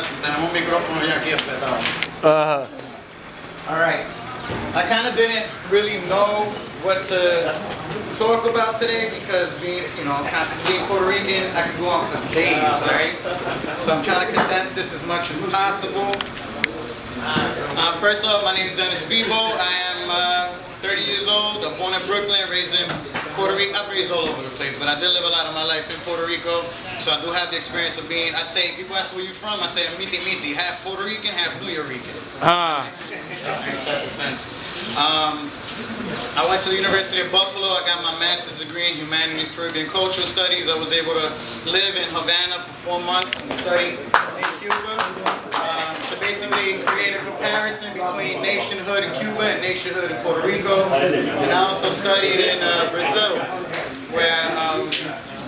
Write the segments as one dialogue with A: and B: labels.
A: tenemos un micrófono ya aquí apretado. All right. I kind of didn't really know what to talk about today because being Puerto Rican, I could go on for days, right? So I'm trying to condense this as much as possible. First off, my name is Febo. I am 30 years old. I'm born in Brooklyn, raised in Puerto Rico. I've raised all over the place, but I did live a lot of my life in Puerto Rico. So I do have the experience of being, people ask where you from, I say I'm miti, half Puerto Rican, half New Yorker. I went to the University of Buffalo. I got my master's degree in Humanities, Caribbean Cultural Studies. I was able to live in Havana for 4 months and study in Cuba. To basically create a comparison between nationhood in Cuba and nationhood in Puerto Rico. And I also studied in Brazil, where I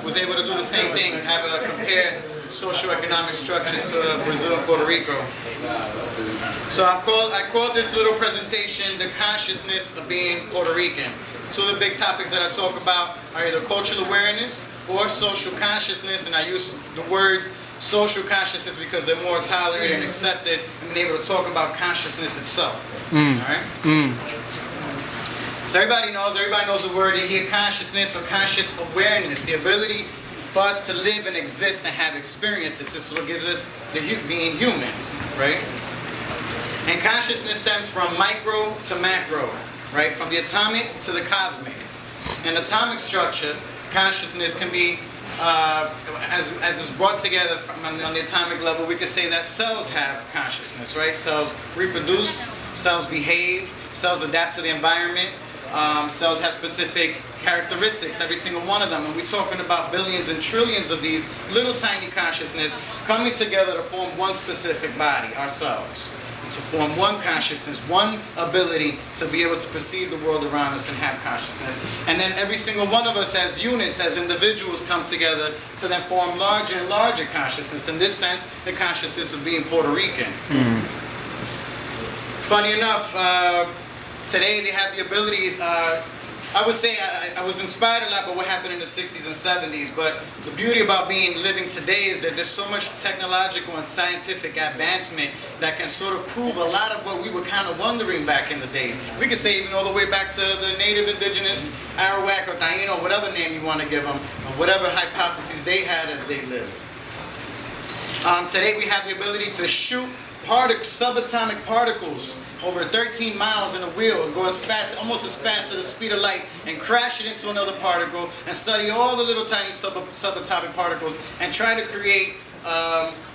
A: was able to do the same thing, compare socioeconomic structures to Brazil and Puerto Rico. So I called this little presentation The Consciousness of Being Puerto Rican. Two of the big topics that I talk about are either cultural awareness or social consciousness, and I use the words social consciousness because they're more tolerated and accepted and able to talk about consciousness itself. Alright? So everybody knows the word in here, consciousness or conscious awareness, the ability for us to live and exist and have experiences. This is what gives us being human, right? And consciousnness stems from micro to macro, right? From the atomic to the cosmic. In atomic structure, consciousness can be, as it's brought together on the atomic level, we could say that cells have consciousness, right? Cells reproduce, cells behave, cells adapt to the environment. Cells have specific characteristics, every single one of them, and we're talking about billions and trillions of these little tiny consciousness coming together to form one specific body, ourselves, to form one consciousness, one ability to be able to perceive the world around us and have consciousness. And then every single one of us as units, as individuals, come together to then form larger and larger consciousness. In this sense, the consciousness of being Puerto Rican. Funny enough, today they have the abilities, I would say I was inspired a lot by what happened in the 60s and 70s, but the beauty about living today is that there's so much technological and scientific advancement that can sort of prove a lot of what we were kind of wondering back in the days. We could say even all the way back to the native indigenous Arawak or Taino, whatever name you want to give them, or whatever hypotheses they had as they lived. Today we have the ability to shoot subatomic particles over 13 miles in a wheel and go as fast, almost as fast as the speed of light, and crash it into another particle and study all the little tiny subatomic particles and try to create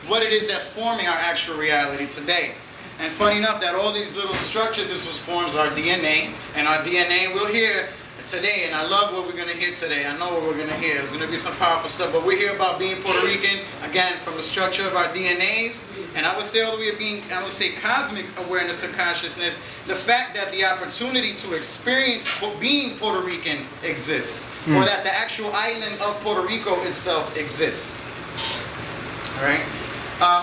A: what it is that's forming our actual reality today. And funny enough that all these little structures this was forms our DNA, and our DNA we'll hear today, and I love what we're going to hear today. I know what we're going to hear. It's going to be some powerful stuff, but we hear about being Puerto Rican, again, from the structure of our DNAs, and I would say all the way of being, I would say cosmic awareness of consciousness, the fact that the opportunity to experience being Puerto Rican exists, or that the actual island of Puerto Rico itself exists. All right?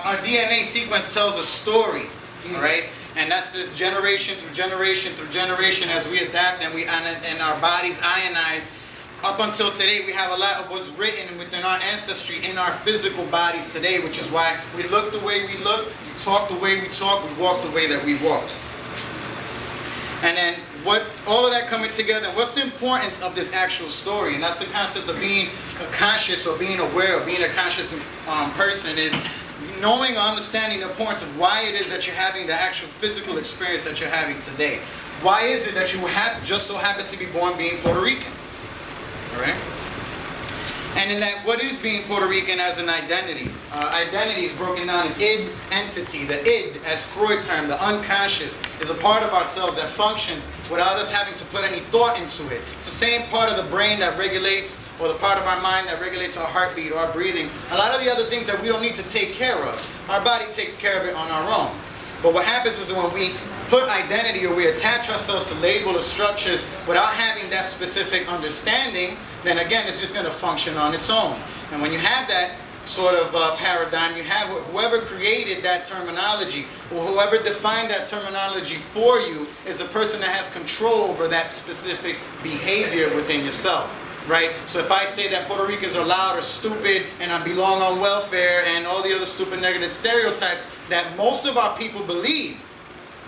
A: Our DNA sequence tells a story, all right? And that's this generation through generation through generation as we adapt and our bodies ionize. Up until today, we have a lot of what's written within our ancestry in our physical bodies today, which is why we look the way we look, we talk the way we talk, we walk the way that we walk. And then all of that coming together, and what's the importance of this actual story? And that's the concept of being conscious or being aware or being a conscious person is knowing or understanding the importance of why it is that you're having the actual physical experience that you're having today. Why is it that you just so happen to be born being Puerto Rican? All right? And in that, what is being Puerto Rican as an identity? Identity is broken down in id entity. The id, as Freud termed, the unconscious, is a part of ourselves that functions without us having to put any thought into it. It's the same part of the brain that regulates, or the part of our mind that regulates our heartbeat or our breathing. A lot of the other things that we don't need to take care of, our body takes care of it on our own. But what happens is when we put identity or we attach ourselves to label or structures without having that specific understanding, then again it's just going to function on its own. And when you have that sort of paradigm, you have whoever created that terminology or whoever defined that terminology for you is a person that has control over that specific behavior within yourself. right? So if I say that Puerto Ricans are loud or stupid and I belong on welfare and all the other stupid negative stereotypes that most of our people believe,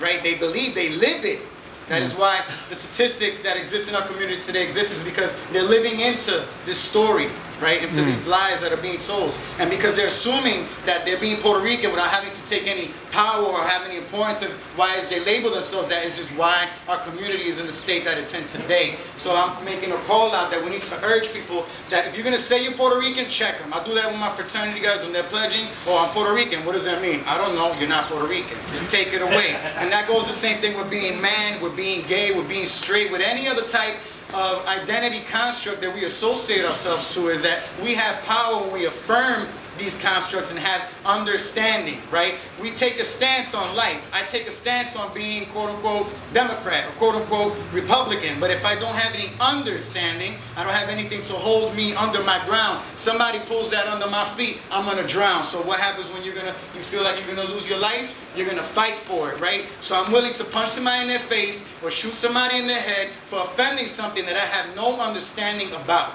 A: right? They believe, they live it. That is why the statistics that exist in our communities today exist, is because they're living into this story, right? Into these lies that are being told. And because they're assuming that they're being Puerto Rican without having to take any power or have any importance of why is they label themselves that, is just why our community is in the state that it's in today. So I'm making a call out that we need to urge people that if you're going to say you're Puerto Rican, check them. I do that with my fraternity guys when they're pledging. Oh, I'm Puerto Rican. What does that mean? I don't know. You're not Puerto Rican. Take it away. And that goes the same thing with being man, with being gay, with being straight, with any other type of identity construct that we associate ourselves to, is that we have power when we affirm these constructs and have understanding, right? We take a stance on life. I take a stance on being quote-unquote Democrat or quote-unquote Republican, but if I don't have any understanding, I don't have anything to hold me under my ground. Somebody pulls that under my feet, I'm gonna drown. So what happens when you feel like you're gonna lose your life? You're gonna fight for it, right? So I'm willing to punch somebody in their face or shoot somebody in their head for offending something that I have no understanding about.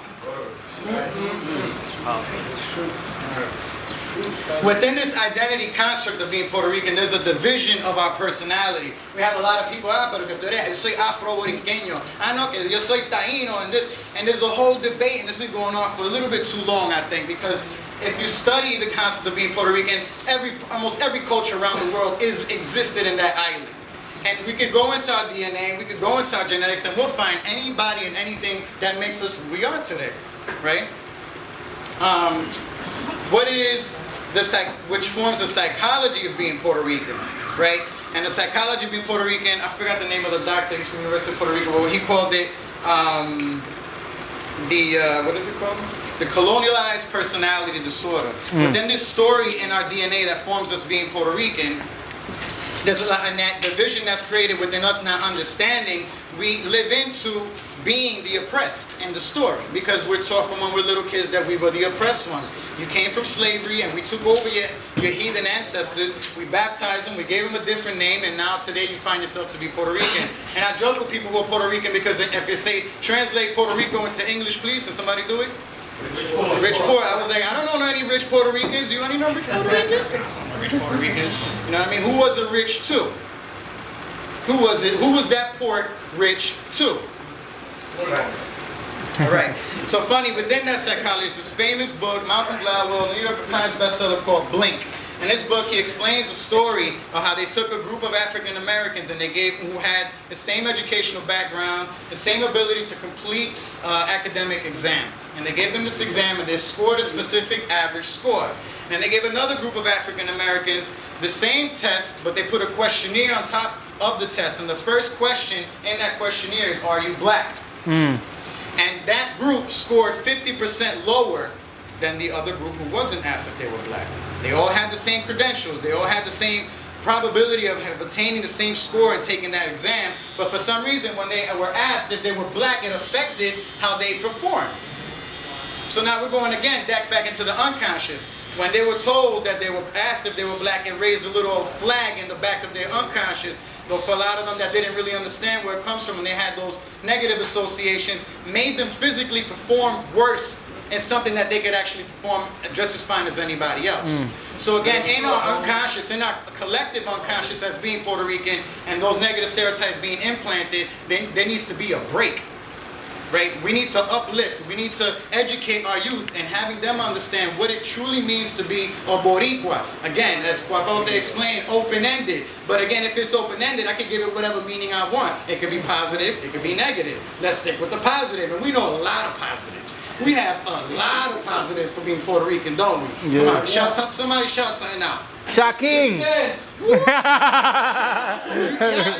A: Within this identity construct of being Puerto Rican, there's a division of our personality. We have a lot of people, pero que tú eres, yo soy afro-boricqueño, no, que yo soy taíno, and there's a whole debate, and it's been going on for a little bit too long, I think, because if you study the concept of being Puerto Rican, almost every culture around the world existed in that island. And we could go into our DNA, we could go into our genetics, and we'll find anybody and anything that makes us who we are today, right? What it is, which forms the psychology of being Puerto Rican, right? And the psychology of being Puerto Rican, I forgot the name of the doctor, he's from the University of Puerto Rico, but he called it what is it called? The colonialized personality disorder. Within this story in our DNA that forms us being Puerto Rican, there's a division that's created within us not understanding. We live into being the oppressed in the story, because we're taught from when we're little kids that we were the oppressed ones. You came from slavery and we took over your heathen ancestors, we baptized them, we gave them a different name, and now today you find yourself to be Puerto Rican. And I joke with people who are Puerto Rican, because if you say, translate Puerto Rico into English please, and somebody do it? Rich poor. I was like, I don't know any rich Puerto Ricans. You any know rich Puerto Ricans? I don't know rich Puerto Ricans. You know what I mean? Who was a rich to? Who was it? Who was that port rich to? All right. So funny, within that psychology, it's this famous book, Malcolm Gladwell, New York Times bestseller called Blink. In this book, he explains the story of how they took a group of African Americans and who had the same educational background, the same ability to complete academic exam. And they gave them this exam and they scored a specific average score. And they gave another group of African Americans the same test, but they put a questionnaire on top of the test. And the first question in that questionnaire is, are you black? And that group scored 50% lower than the other group who wasn't asked if they were black. They all had the same credentials. They all had the same probability of attaining the same score and taking that exam. But for some reason, when they were asked if they were black, it affected how they performed. So now we're going again back into the unconscious. When they were told that they were asked if they were black, it raised a little flag in the back of their unconscious. Though for a lot of them that didn't really understand where it comes from and they had those negative associations, made them physically perform worse in something that they could actually perform just as fine as anybody else. So again, in our unconscious, in our collective unconscious as being Puerto Rican, and those negative stereotypes being implanted, there needs to be a break. Right? We need to uplift, we need to educate our youth and having them understand what it truly means to be a Boricua. Again, as Guapote explained, open-ended. But again, if it's open-ended, I can give it whatever meaning I want. It could be positive, it could be negative. Let's stick with the positive, and we know a lot of positives. We have a lot of positives for being Puerto Rican, don't we? Yeah. Come on, somebody shout something out.
B: Shocking!
A: Yes. You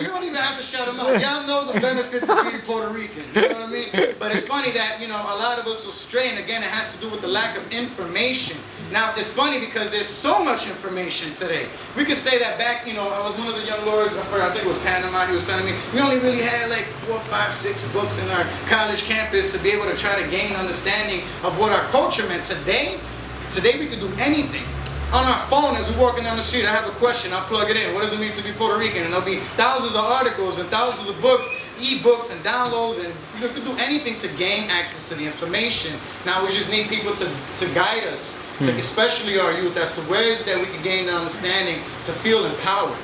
A: don't even have to shout them out. Y'all know the benefits of being Puerto Rican. You know what I mean? But it's funny that, a lot of us will stray, and again, it has to do with the lack of information. Now, it's funny because there's so much information today. We could say that back, I was one of the young lawyers, I think it was Panama, he was telling me, we only really had like 4, 5, 6 books in our college campus to be able to try to gain understanding of what our culture meant. Today we could do anything. On our phone, as we're walking down the street, I have a question, I'll plug it in. What does it mean to be Puerto Rican? And there'll be thousands of articles and thousands of books e-books and downloads, and you can do anything to gain access to the information. Now we just need people to guide us, especially our youth, as to where is that we can gain the understanding to feel empowered.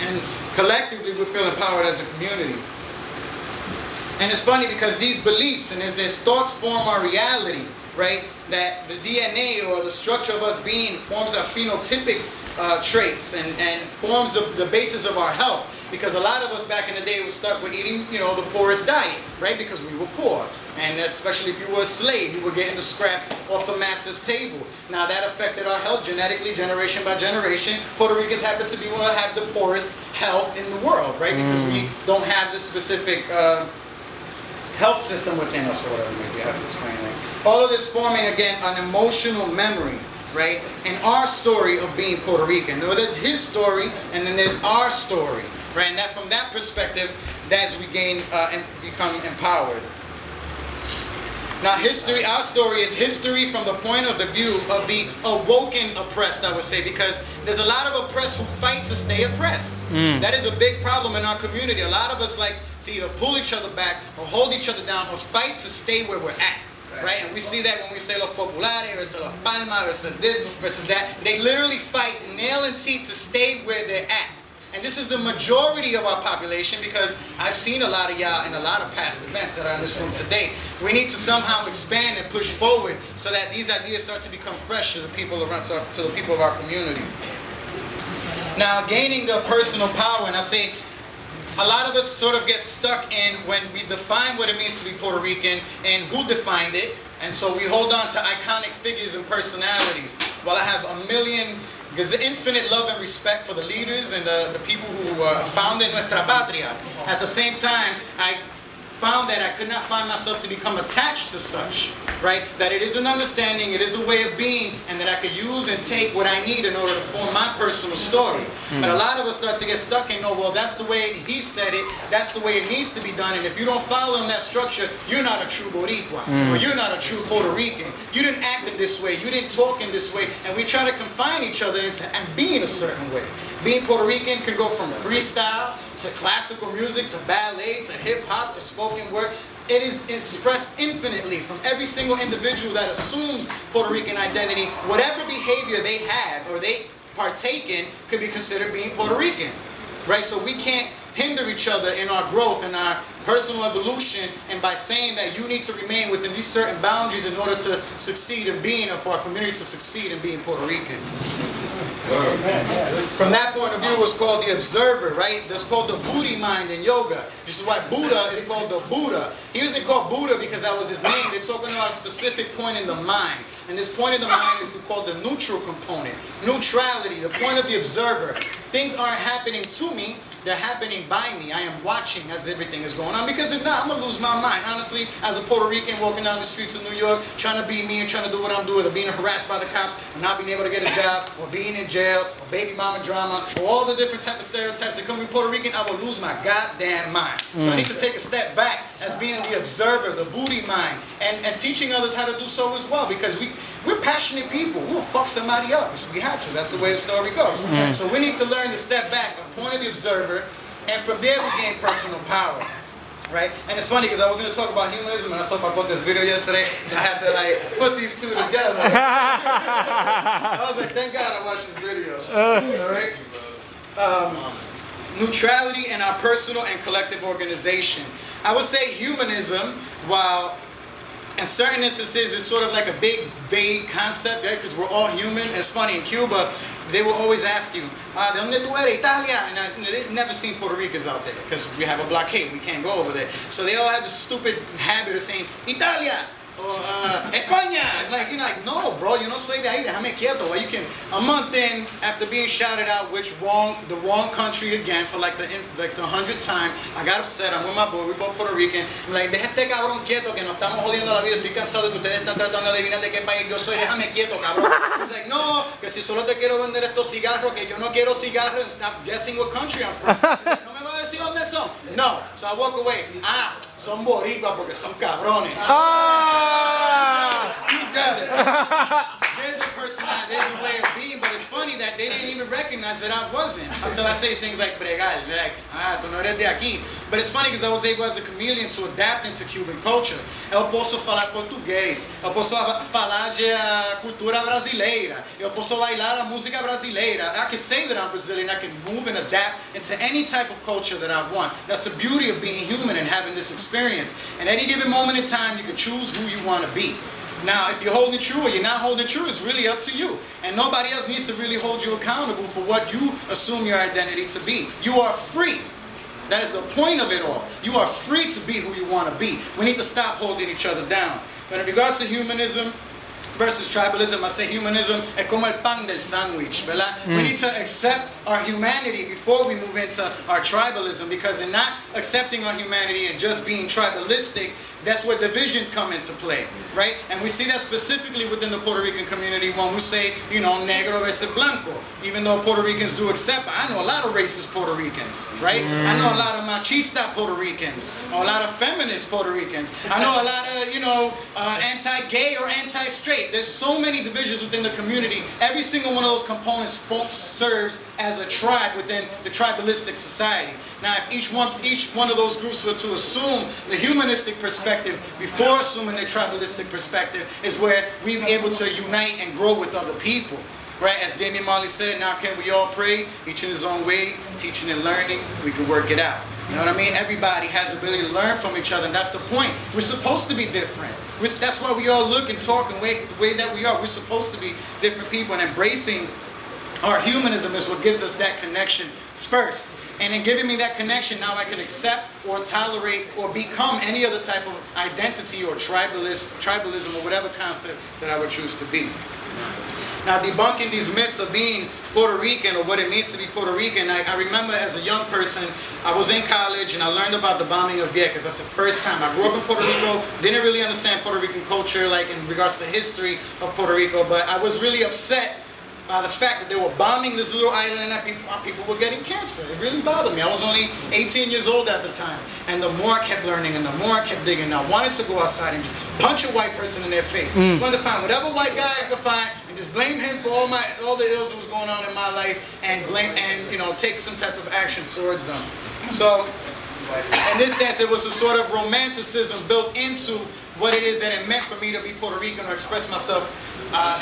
A: And collectively we feel empowered as a community. And it's funny because these beliefs and as these thoughts form our reality, right? That the DNA or the structure of us being forms our phenotypic traits and forms the basis of our health. Because a lot of us back in the day were stuck with eating, the poorest diet, right? Because we were poor. And especially if you were a slave, you were getting the scraps off the master's table. Now that affected our health genetically, generation by generation. Puerto Ricans happen to be one that have the poorest health in the world, right? Because we don't have this specific health system within us, or whatever maybe I have to explain that. All of this forming, again, an emotional memory, right? And our story of being Puerto Rican. Now, there's his story, and then there's our story, right? And that from that perspective, that's we gain and become empowered. Now history, our story is history from the point of the view of the awoken oppressed, I would say, because there's a lot of oppressed who fight to stay oppressed. That is a big problem in our community. A lot of us like to either pull each other back or hold each other down or fight to stay where we're at. Right? And we see that when we say los populares versus los palmas versus this versus that. They literally fight nail and teeth to stay where they're at. And this is the majority of our population, because I've seen a lot of y'all in a lot of past events that are in this room today. We need to somehow expand and push forward so that these ideas start to become fresh to the people around, to the people of our community. Now, gaining the personal power, and I say a lot of us sort of get stuck in when we define what it means to be Puerto Rican and who defined it. And so we hold on to iconic figures and personalities. While I have because the infinite love and respect for the leaders and the people who founded Nuestra Patria. At the same time, I found that I could not find myself to become attached to such, right? That it is an understanding, it is a way of being, and that I could use and take what I need in order to form my personal story. But a lot of us start to get stuck in, well, that's the way he said it, that's the way it needs to be done, and if you don't follow in that structure, you're not a true Boricua, or you're not a true Puerto Rican. You didn't act in this way, you didn't talk in this way, and we try to confine each other into and being a certain way. Being Puerto Rican can go from freestyle to classical music to ballet to hip-hop to spoken word. It is expressed infinitely from every single individual that assumes Puerto Rican identity. Whatever behavior they have or they partake in could be considered being Puerto Rican, right? So we can't hinder each other in our growth and our personal evolution, and by saying that you need to remain within these certain boundaries in order to succeed in being, or for our community to succeed in being Puerto Rican. From that point of view, it's called the observer, right? That's called the Buddhi mind in yoga. This is why Buddha is called the Buddha. He wasn't called Buddha because that was his name. They're talking about a specific point in the mind. And this point in the mind is called the neutral component. Neutrality, the point of the observer. Things aren't happening to me, they're happening by me. I am watching as everything is going on, because if not, I'm going to lose my mind. Honestly, as a Puerto Rican walking down the streets of New York, trying to be me and trying to do what I'm doing, or being harassed by the cops, or not being able to get a job, or being in jail, or baby mama drama, or all the different type of stereotypes that come with Puerto Rican, I will lose my goddamn mind. So I need to take a step back as being the observer, the Buddhi mind, and teaching others how to do so as well, because we're passionate people. We'll fuck somebody up if we had to. That's the way the story goes. So we need to learn to step back, a point of the observer, and from there we gain personal power, right? And it's funny because I was going to talk about humanism, and I saw I bought this video yesterday, so I had to put these two together. I was like, thank God I watched this video. All right. Neutrality in our personal and collective organization. I would say humanism, while in certain instances it's sort of like a big, vague concept, right? Because we're all human. And it's funny, in Cuba, they will always ask you, ¿De dónde tú eres? Italia? And they've never seen Puerto Ricans out there because we have a blockade. We can't go over there. So they all have this stupid habit of saying, Italia! Or España! You're like, no, bro, yo no soy de ahí, déjame quieto. Well, you can, a month in, after being shouted out the wrong country again for the 100th time, I got upset. I'm with my boy, we both Puerto Rican. I'm like, deja este cabrón quieto que nos estamos jodiendo la vida. Estoy cansado de que ustedes están tratando de adivinar de qué país yo soy. Déjame quieto, cabrón. He's like, no, que si solo te quiero vender estos cigarros, que yo no quiero cigarros, and stop guessing what country I'm from. He's like, no me va a decir dónde son. No. So I walk away. Son boricuas porque son cabrones. You got it. There's a personality, there's a way of being, but it's funny that they didn't even recognize that I wasn't until I say things like pregar, like, tú no eres de aquí. But it's funny because I was able as a chameleon to adapt into Cuban culture. Eu posso falar português, eu posso falar de cultura brasileira, eu posso bailar a música brasileira. I can say that I'm Brazilian, I can move and adapt into any type of culture that I want. That's the beauty of being human and having this experience. And any given moment in time, you can choose who you want to be. Now, if you're holding true or you're not holding true, it's really up to you. And nobody else needs to really hold you accountable for what you assume your identity to be. You are free. That is the point of it all. You are free to be who you want to be. We need to stop holding each other down. But in regards to humanism versus tribalism, I say humanism es como el pan del sándwich, ¿verdad? We need to accept our humanity before we move into our tribalism, because in not accepting our humanity and just being tribalistic, that's where divisions come into play, right? And we see that specifically within the Puerto Rican community when we say, you know, negro versus blanco. Even though Puerto Ricans do accept, I know a lot of racist Puerto Ricans, right? I know a lot of machista Puerto Ricans, a lot of feminist Puerto Ricans. I know a lot of, you know, anti-gay or anti-straight. There's so many divisions within the community. Every single one of those components serves as a tribe within the tribalistic society. Now, if each one of those groups were to assume the humanistic perspective before assuming the tribalistic perspective, is where we're able to unite and grow with other people. Right? As Damian Marley said, now can we all pray, each in his own way, teaching and learning, we can work it out. You know what I mean? Everybody has the ability to learn from each other, and that's the point. We're supposed to be different. That's why we all look and talk and the way that we are. We're supposed to be different people, and embracing our humanism is what gives us that connection first. And in giving me that connection, now I can accept or tolerate or become any other type of identity or tribalism or whatever concept that I would choose to be. Now, debunking these myths of being Puerto Rican or what it means to be Puerto Rican, I remember as a young person, I was in college and I learned about the bombing of Vieques. That's the first time. I grew up in Puerto Rico, didn't really understand Puerto Rican culture, like in regards to history of Puerto Rico, but I was really upset by the fact that they were bombing this little island and that people were getting cancer. It really bothered me. I was only 18 years old at the time. And the more I kept learning and the more I kept digging, I wanted to go outside and just punch a white person in their face. I wanted to find whatever white guy I could find and just blame him for all the ills that was going on in my life and take some type of action towards them. So in this sense, it was a sort of romanticism built into what it is that it meant for me to be Puerto Rican or express myself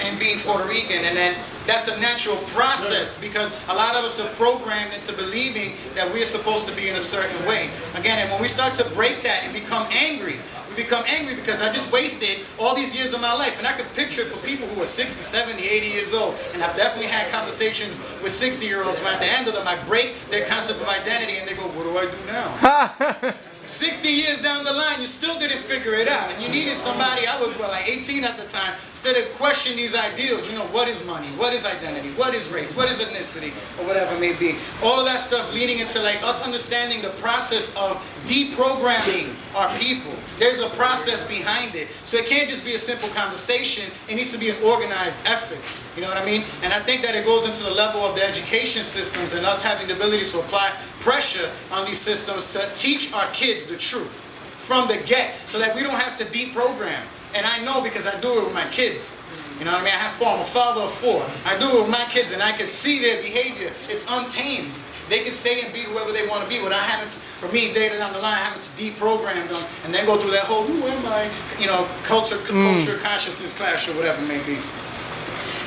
A: in being Puerto Rican. And then that's a natural process because a lot of us are programmed into believing that we're supposed to be in a certain way. Again, and when we start to break that and become angry, we become angry because I just wasted all these years of my life. And I could picture it for people who are 60, 70, 80 years old. And I've definitely had conversations with 60-year-olds where at the end of them I break their concept of identity and they go, what do I do now? 60 years down the line, you still didn't figure it out. And you needed somebody, I was like 18 at the time, instead of questioning these ideals, you know, what is money? What is identity? What is race? What is ethnicity? Or whatever it may be. All of that stuff leading into like us understanding the process of deprogramming our people. There's a process behind it. So it can't just be a simple conversation. It needs to be an organized effort. You know what I mean? And I think that it goes into the level of the education systems and us having the ability to apply pressure on these systems to teach our kids the truth from the get so that we don't have to deprogram. And I know because I do it with my kids. You know what I mean? I'm a father of 4. I do it with my kids and I can see their behavior. It's untamed. They can say and be whoever they want to be without having to, for me, later down the line, having to deprogram them and then go through that whole, who am I? You know, culture, consciousness clash or whatever it may be.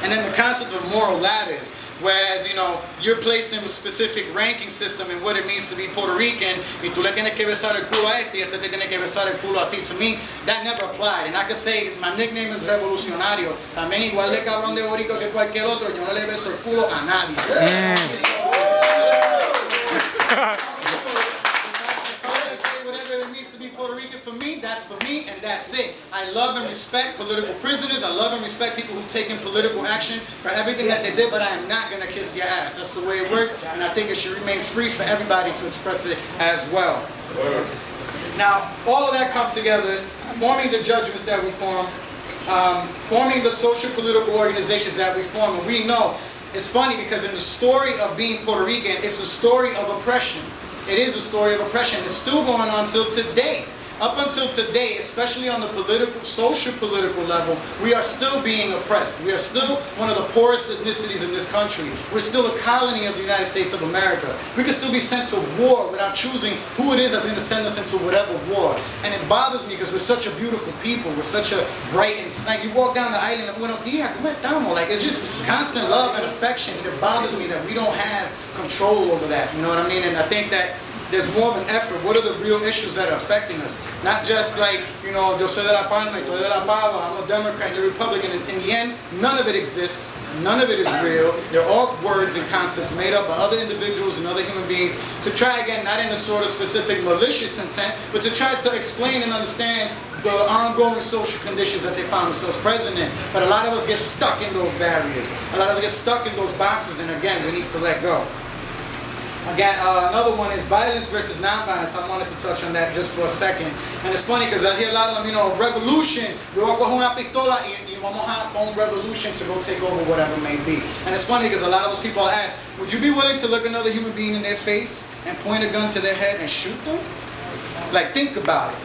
A: And then the concept of moral ladders, whereas, you know, you're placed in a specific ranking system and what it means to be Puerto Rican, y tú le tienes que besar el culo a este y este te tiene que besar el culo a ti. To me, that never applied. And I could say, my nickname is Revolucionario. También igual de cabrón de borico que cualquier otro, yo no le beso el culo a nadie. Whatever it means to be Puerto Rican for me, that's for me, and that's it. I love and respect political prisoners. I love and respect people who've taken political action for everything that they did, but I am not going to kiss your ass. That's the way it works, and I think it should remain free for everybody to express it as well. Now, all of that comes together, forming the judgments that we form, forming the social political organizations that we form, and we know it's funny because in the story of being Puerto Rican, it's a story of oppression. It is a story of oppression. It's still going on till today. up until today, especially on the social-political level, we are still being oppressed. We are still one of the poorest ethnicities in this country. We're still a colony of the United States of America. We can still be sent to war without choosing who it is that's going to send us into whatever war. And it bothers me because we're such a beautiful people. We're such a bright, and like you walk down the island and like it's just constant love and affection. And it bothers me that we don't have control over that. You know what I mean? And I think that there's more of an effort. What are the real issues that are affecting us? Not just like, you know, yo soy de la palma, yo soy de la pava, I'm a Democrat and a Republican. In the end, none of it exists. None of it is real. They're all words and concepts made up by other individuals and other human beings to try, again, not in a sort of specific malicious intent, but to try to explain and understand the ongoing social conditions that they found themselves present in. But a lot of us get stuck in those barriers. A lot of us get stuck in those boxes, and again, we need to let go. Again, another one is violence versus nonviolence. I wanted to touch on that just for a second. And it's funny because I hear a lot of them, you know, revolution. Yo voy a coger una pistola y vamos a have a revolution to go take over whatever it may be. And it's funny because a lot of those people ask, would you be willing to look another human being in their face and point a gun to their head and shoot them? Like, think about it.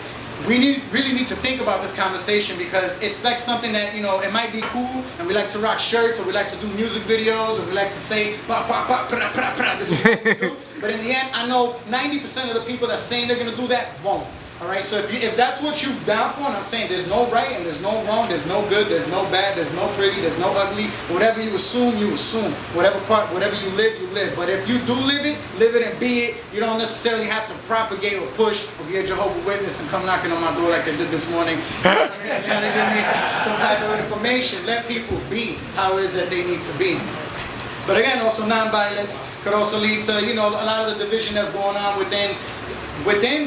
A: We really need to think about this conversation because it's like something that, you know, it might be cool and we like to rock shirts or we like to do music videos or we like to say, pa, pa, pa, pra, pra, pra, this is what we do. But in the end, I know 90% of the people that's saying they're going to do that won't. All right, so if that's what you're down for, and I'm saying there's no right and there's no wrong, there's no good, there's no bad, there's no pretty, there's no ugly. Whatever you assume, you assume. Whatever you live, you live. But if you do live it and be it. You don't necessarily have to propagate or push or be a Jehovah's Witness and come knocking on my door like they did this morning. Trying to give me some type of information. Let people be how it is that they need to be. But again, also nonviolence could also lead to, you know, a lot of the division that's going on within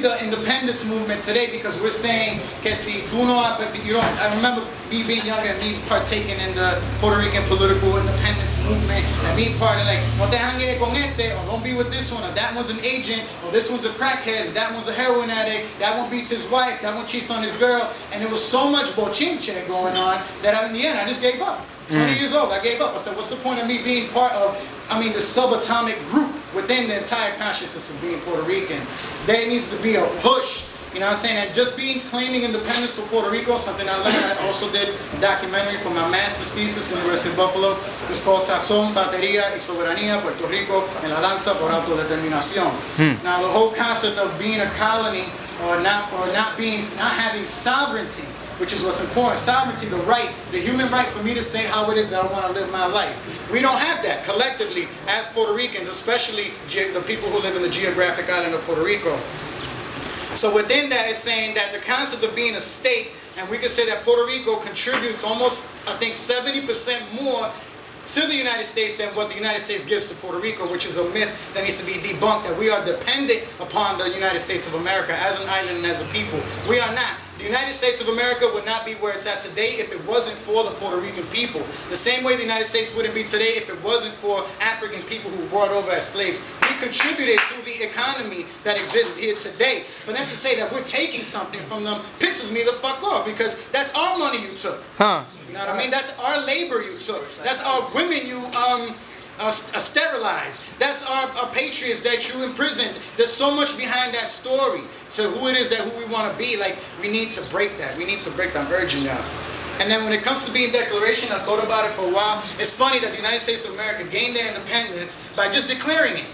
A: the independence movement today, because we're saying que si tú no, you know, I remember me being younger and me partaking in the Puerto Rican political independence movement and being part of like, no te jangues con este, or don't be with this one, or that one's an agent, or this one's a crackhead, and that one's a heroin addict, that one beats his wife, that one cheats on his girl, and there was so much bochinche going on that in the end I just gave up. 20 years old, I gave up. I said, what's the point of me being part of, the subatomic group within the entire consciousness of being Puerto Rican? There needs to be a push, you know what I'm saying? And just claiming independence for Puerto Rico, something I learned. I also did a documentary for my master's thesis in the University of Buffalo. It's called Sazón, Batería y Soberanía, Puerto Rico en la danza por autodeterminación. Now, the whole concept of being a colony or not having sovereignty, which is what's important. Sovereignty, the right, the human right for me to say how it is that I want to live my life. We don't have that collectively as Puerto Ricans, especially the people who live in the geographic island of Puerto Rico. So within that is saying that the concept of being a state, and we could say that Puerto Rico contributes almost, I think, 70% more to the United States than what the United States gives to Puerto Rico, which is a myth that needs to be debunked, that we are dependent upon the United States of America as an island and as a people. We are not. The United States of America would not be where it's at today if it wasn't for the Puerto Rican people. The same way the United States wouldn't be today if it wasn't for African people who were brought over as slaves. We contributed to the economy that exists here today. For them to say that we're taking something from them pisses me the fuck off, because that's our money you took. You know what I mean? That's our labor you took. That's our women you sterilized. That's our patriots that you imprisoned. There's so much behind that story to who it is that who we want to be. Like, we need to break that. We need to break that. I'm urging y'all. And then when it comes to being declaration, I thought about it for a while. It's funny that the United States of America gained their independence by just declaring it.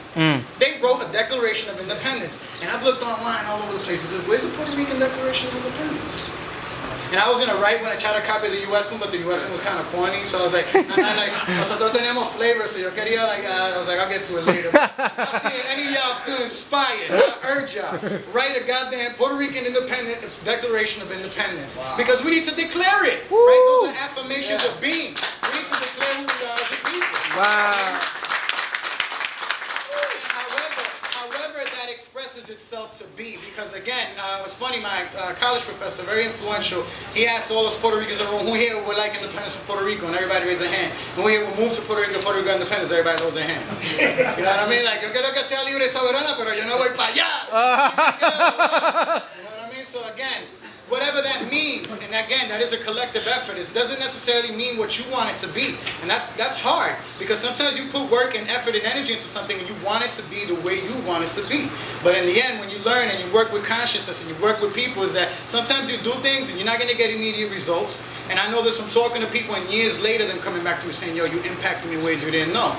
A: They wrote a Declaration of Independence. And I've looked online all over the place. It says, where's the Puerto Rican Declaration of Independence? And I was going to write when I tried to copy the US one, but the US one was kind of corny. So I was like, nosotros tenemos flavor, so yo quería, I was like, I'll get to it later. I'll see if any of y'all feel inspired. I urge y'all, write a goddamn Puerto Rican Declaration of Independence. Wow. Because we need to declare it. Woo. Right? Those are affirmations of being. We need to declare who we are as a people. Wow. However, that expresses itself to be, because again, it was funny, my college professor, very influential, he asked all us Puerto Ricans in the room, who here would like independence for Puerto Rico? And everybody raised their hand. Who here would move to Puerto Rico independence? Everybody rose their hand. You know what I mean? Like, yo quiero que sea libre y soberana, pero yo no voy para allá. You know what I mean? So again, whatever whatever that means. And again, that is a collective effort. It doesn't necessarily mean what you want it to be. And that's hard, because sometimes you put work and effort and energy into something and you want it to be the way you want it to be. But in the end, when you learn and you work with consciousness and you work with people, is that sometimes you do things and you're not going to get immediate results. And I know this from talking to people and years later them coming back to me saying, yo, you impacted me in ways you didn't know.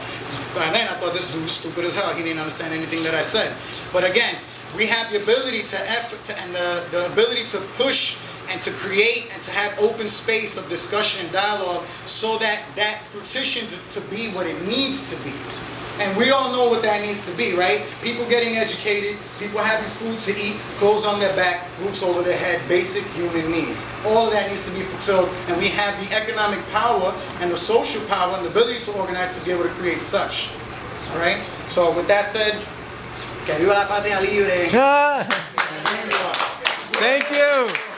A: By then I thought this dude was stupid as hell. He didn't understand anything that I said. But again, we have the ability to and the ability to push and to create and to have open space of discussion and dialogue so that fruitions to be what it needs to be. And we all know what that needs to be, right? People getting educated, people having food to eat, clothes on their back, roofs over their head, basic human needs. All of that needs to be fulfilled, and we have the economic power and the social power and the ability to organize to be able to create such. All right? So with that said, que viva la patria libre.
B: Thank you.